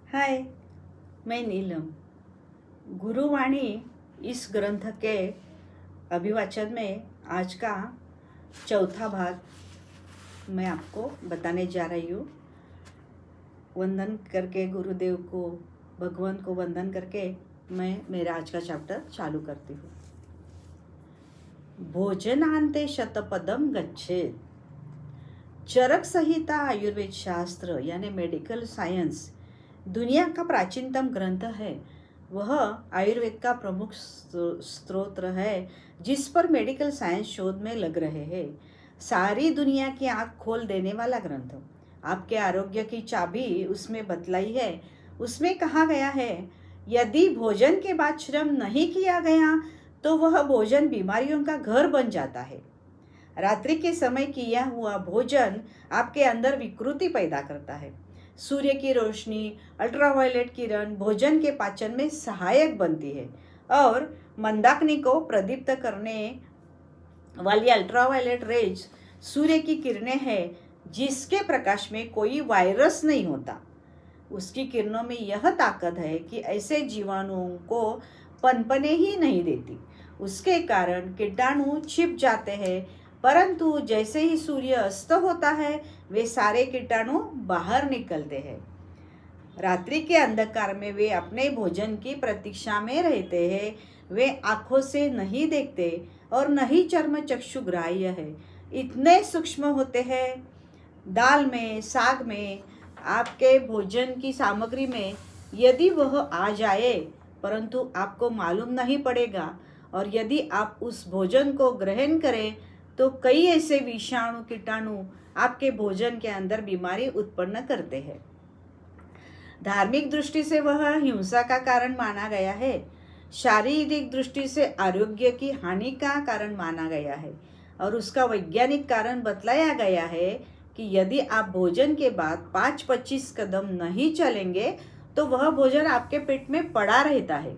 हाय, मैं नीलम। गुरुवाणी इस ग्रंथ के अभिवाचन में आज का चौथा भाग मैं आपको बताने जा रही हूँ। वंदन करके गुरुदेव को, भगवान को वंदन करके मैं मेरा आज का चैप्टर चालू करती हूँ। भोजनांते शतपदम गच्छेत। चरक संहिता आयुर्वेद शास्त्र यानी मेडिकल साइंस दुनिया का प्राचीनतम ग्रंथ है। वह आयुर्वेद का प्रमुख स्रोत है जिस पर मेडिकल साइंस शोध में लग रहे हैं। सारी दुनिया की आंख खोल देने वाला ग्रंथ। आपके आरोग्य की चाबी उसमें बतलाई है। उसमें कहा गया है, यदि भोजन के बाद श्रम नहीं किया गया तो वह भोजन बीमारियों का घर बन जाता है। रात्रि के समय किया हुआ भोजन आपके अंदर विकृति पैदा करता है। सूर्य की रोशनी, अल्ट्रावायलेट किरण भोजन के पाचन में सहायक बनती है और मंदाग्नि को प्रदीप्त करने वाली अल्ट्रावायलेट रेज सूर्य की किरणें हैं जिसके प्रकाश में कोई वायरस नहीं होता। उसकी किरणों में यह ताकत है कि ऐसे जीवाणुओं को पनपने ही नहीं देती। उसके कारण कीटाणु छिप जाते हैं, परंतु जैसे ही सूर्य अस्त होता है वे सारे कीटाणु बाहर निकलते हैं। रात्रि के अंधकार में वे अपने भोजन की प्रतीक्षा में रहते हैं। वे आंखों से नहीं देखते और न ही चर्म चक्षु ग्राह्य है। इतने सूक्ष्म होते हैं। दाल में, साग में, आपके भोजन की सामग्री में यदि वह आ जाए परंतु आपको मालूम नहीं पड़ेगा, और यदि आप उस भोजन को ग्रहण करें तो कई ऐसे विषाणु कीटाणु आपके भोजन के अंदर बीमारी उत्पन्न करते हैं। धार्मिक दृष्टि से वह हिंसा का कारण माना गया है। शारीरिक दृष्टि से आरोग्य की हानि का कारण माना गया है और उसका वैज्ञानिक कारण बतलाया गया है कि यदि आप भोजन के बाद 5-25 कदम नहीं चलेंगे तो वह भोजन आपके पेट में पड़ा रहता है।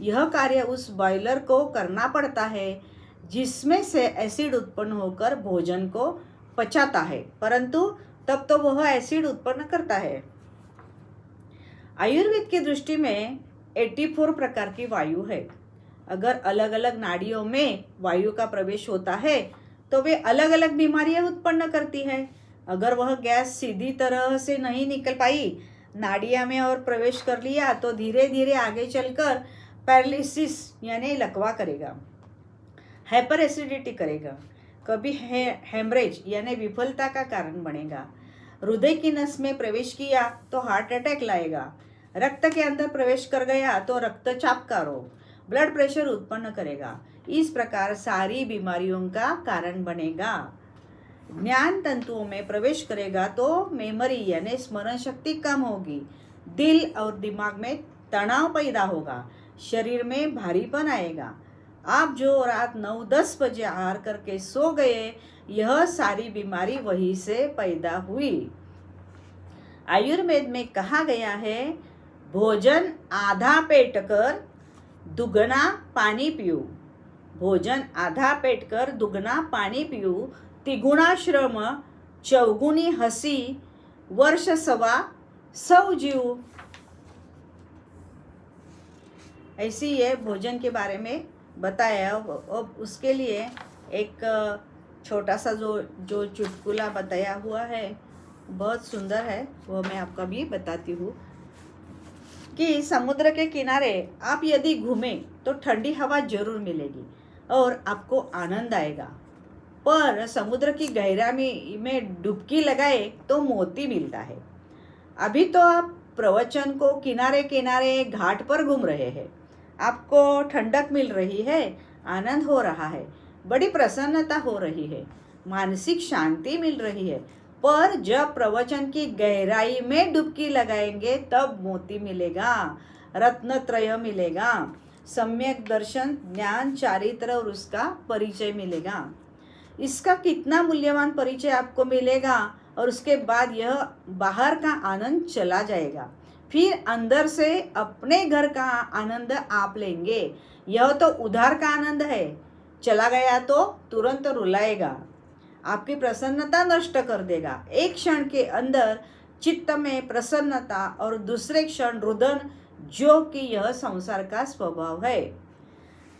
यह कार्य उस बॉयलर को करना पड़ता है जिसमें से एसिड उत्पन्न होकर भोजन को पचाता है, परंतु तब तो वह एसिड उत्पन्न करता है। आयुर्वेद की दृष्टि में 84 प्रकार की वायु है। अगर अलग अलग नाड़ियों में वायु का प्रवेश होता है तो वे अलग अलग बीमारियां उत्पन्न करती है। अगर वह गैस सीधी तरह से नहीं निकल पाई, नाड़िया में और प्रवेश कर लिया तो धीरे धीरे आगे चलकर पैरालिसिस यानी लकवा करेगा, हाइपर एसिडिटी करेगा, कभी हेमरेज यानी विफलता का कारण बनेगा। हृदय की नस में प्रवेश किया तो हार्ट अटैक लाएगा। रक्त के अंदर प्रवेश कर गया तो रक्तचाप का रोग, ब्लड प्रेशर उत्पन्न करेगा। इस प्रकार सारी बीमारियों का कारण बनेगा। ज्ञान तंतुओं में प्रवेश करेगा तो मेमोरी यानी स्मरण शक्ति कम होगी। दिल और दिमाग में तनाव पैदा होगा। शरीर में भारीपन आएगा। आप जो रात 9-10 बजे आहार करके सो गए, यह सारी बीमारी वहीं से पैदा हुई। आयुर्वेद में कहा गया है, भोजन आधा पेट कर दुगना पानी पियो। भोजन आधा पेट कर दुगना पानी पियो, तिगुना श्रम, चौगुनी हंसी, वर्ष सवा 100 जीव। ऐसी ये भोजन के बारे में बताया। अब उसके लिए एक छोटा सा जो चुटकुला बताया हुआ है, बहुत सुंदर है, वो मैं आपको भी बताती हूँ कि समुद्र के किनारे आप यदि घूमें तो ठंडी हवा जरूर मिलेगी और आपको आनंद आएगा, पर समुद्र की गहराई में डुबकी लगाए तो मोती मिलता है। अभी तो आप प्रवचन को किनारे किनारे घाट पर घूम रहे हैं, आपको ठंडक मिल रही है, आनंद हो रहा है, बड़ी प्रसन्नता हो रही है, मानसिक शांति मिल रही है, पर जब प्रवचन की गहराई में डुबकी लगाएंगे तब मोती मिलेगा, रत्नत्रय मिलेगा, सम्यक दर्शन, ज्ञान, चारित्र और उसका परिचय मिलेगा। इसका कितना मूल्यवान परिचय आपको मिलेगा और उसके बाद यह बाहर का आनंद चला जाएगा। फिर अंदर से अपने घर का आनंद आप लेंगे। यह तो उधार का आनंद है, चला गया तो तुरंत रुलाएगा, आपकी प्रसन्नता नष्ट कर देगा। एक क्षण के अंदर चित्त में प्रसन्नता और दूसरे क्षण रुदन, जो कि यह संसार का स्वभाव है।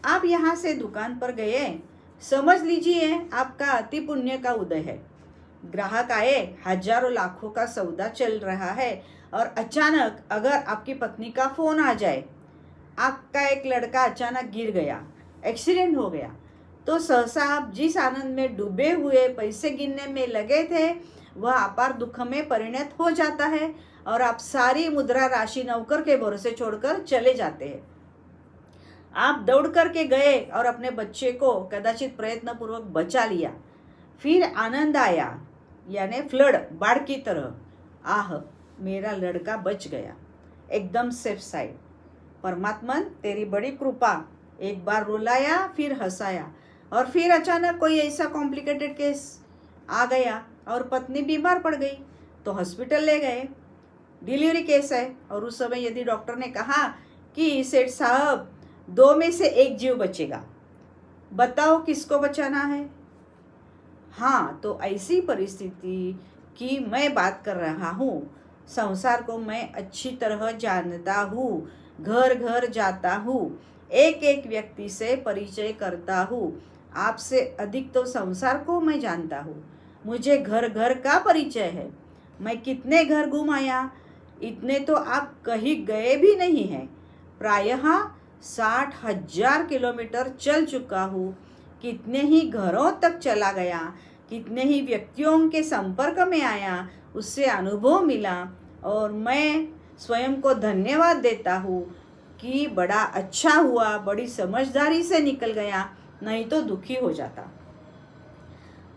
आप यहाँ से दुकान पर गए, समझ लीजिए आपका अति पुण्य का उदय है। ग्राहक आए, हजारों लाखों का सौदा चल रहा है और अचानक अगर आपकी पत्नी का फोन आ जाए, आपका एक लड़का अचानक गिर गया, एक्सीडेंट हो गया, तो सहसा आप जिस आनंद में डूबे हुए पैसे गिनने में लगे थे वह अपार दुख में परिणत हो जाता है और आप सारी मुद्रा राशि नौकर के भरोसे छोड़कर चले जाते हैं। आप दौड़ करके गए और अपने बच्चे को कदाचित प्रयत्नपूर्वक बचा लिया। फिर आनंद आया, यानी फ्लड, बाढ़ की तरह, आह मेरा लड़का बच गया, एकदम सेफ साइड। परमात्मन तेरी बड़ी कृपा, एक बार रुलाया फिर हंसाया, और फिर अचानक कोई ऐसा कॉम्प्लिकेटेड केस आ गया और पत्नी बीमार पड़ गई तो हॉस्पिटल ले गए, डिलीवरी केस है, और उस समय यदि डॉक्टर ने कहा कि सेठ साहब 2 में से 1 जीव बचेगा, बताओ किसको बचाना है? हाँ, तो ऐसी परिस्थिति की मैं बात कर रहा हूँ। संसार को मैं अच्छी तरह जानता हूँ, घर घर जाता हूँ, एक एक व्यक्ति से परिचय करता हूँ। आपसे अधिक तो संसार को मैं जानता हूँ। मुझे घर घर का परिचय है। मैं कितने घर घूम आया, इतने तो आप कहीं गए भी नहीं हैं। प्रायः 60,000 किलोमीटर चल चुका हूँ। कितने ही घरों तक चला गया, कितने ही व्यक्तियों के संपर्क में आया, उससे अनुभव मिला, और मैं स्वयं को धन्यवाद देता हूँ कि बड़ा अच्छा हुआ, बड़ी समझदारी से निकल गया, नहीं तो दुखी हो जाता।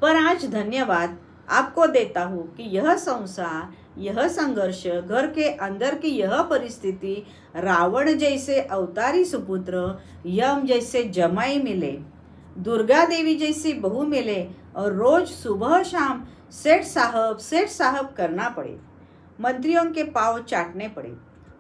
पर आज धन्यवाद आपको देता हूँ कि यह संसार, यह संघर्ष, घर के अंदर की यह परिस्थिति, रावण जैसे अवतारी सुपुत्र, यम जैसे जमाई मिले, दुर्गा देवी जैसी बहू मिले, और रोज सुबह शाम सेठ साहब करना पड़े, मंत्रियों के पाँव चाटने पड़े,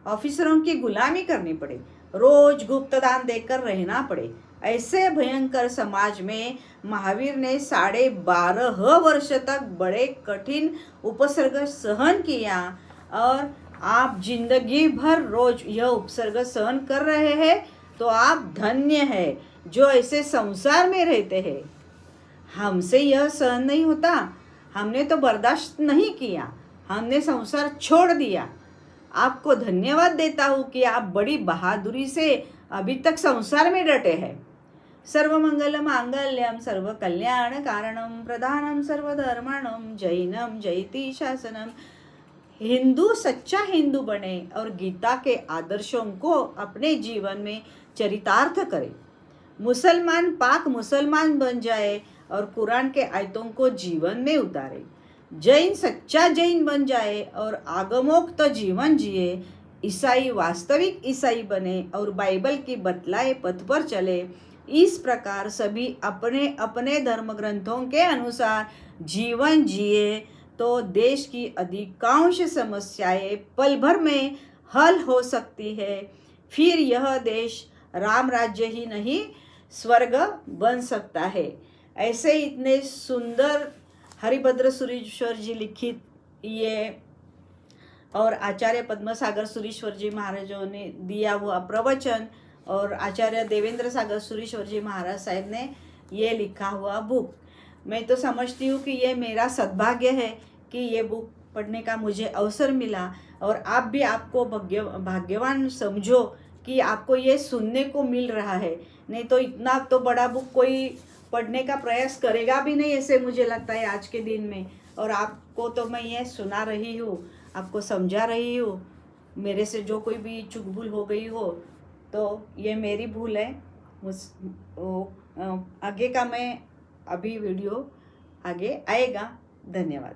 ऑफिसरों की गुलामी करनी पड़े, रोज गुप्तदान देकर रहना पड़े, ऐसे भयंकर समाज में महावीर ने 12.5 वर्ष तक बड़े कठिन उपसर्ग सहन किया, और आप जिंदगी भर रोज यह उपसर्ग सहन कर रहे हैं, तो आप धन्य है जो ऐसे संसार में रहते हैं। हमसे यह सहन नहीं होता, हमने तो बर्दाश्त नहीं किया, हमने संसार छोड़ दिया। आपको धन्यवाद देता हूँ कि आप बड़ी बहादुरी से अभी तक संसार में डटे हैं। सर्वमंगल मांगल्यम सर्व कल्याण कारणम प्रधानम सर्वधर्माणम जैनम जयति शासनम। हिंदू सच्चा हिंदू बने और गीता के आदर्शों को अपने जीवन में चरितार्थ करे। मुसलमान पाक मुसलमान बन जाए और कुरान के आयतों को जीवन में उतारे। जैन सच्चा जैन बन जाए और आगमोक्त जीवन जिए। ईसाई वास्तविक ईसाई बने और बाइबल की बतलाए पथ पर चले। इस प्रकार सभी अपने अपने धर्म ग्रंथों के अनुसार जीवन जिए तो देश की अधिकांश समस्याएं पल भर में हल हो सकती है। फिर यह देश राम राज्य ही नहीं स्वर्ग बन सकता है। ऐसे इतने सुंदर हरिभद्र सुरीश्वर जी लिखित ये और आचार्य पद्मसागर सुरीश्वर जी महाराजों ने दिया हुआ प्रवचन और आचार्य देवेंद्र सागर सुरीश्वर जी महाराज साहब ने ये लिखा हुआ बुक, मैं तो समझती हूँ कि ये मेरा सद्भाग्य है कि ये बुक पढ़ने का मुझे अवसर मिला, और आप भी आपको भाग्यवान समझो कि आपको ये सुनने को मिल रहा है। नहीं तो इतना तो बड़ा बुक कोई पढ़ने का प्रयास करेगा भी नहीं, ऐसे मुझे लगता है आज के दिन में। और आपको तो मैं ये सुना रही हूँ, आपको समझा रही हूँ। मेरे से जो कोई भी चूक भूल हो गई हो तो ये मेरी भूल है। आगे का मैं अभी वीडियो आगे आएगा। धन्यवाद।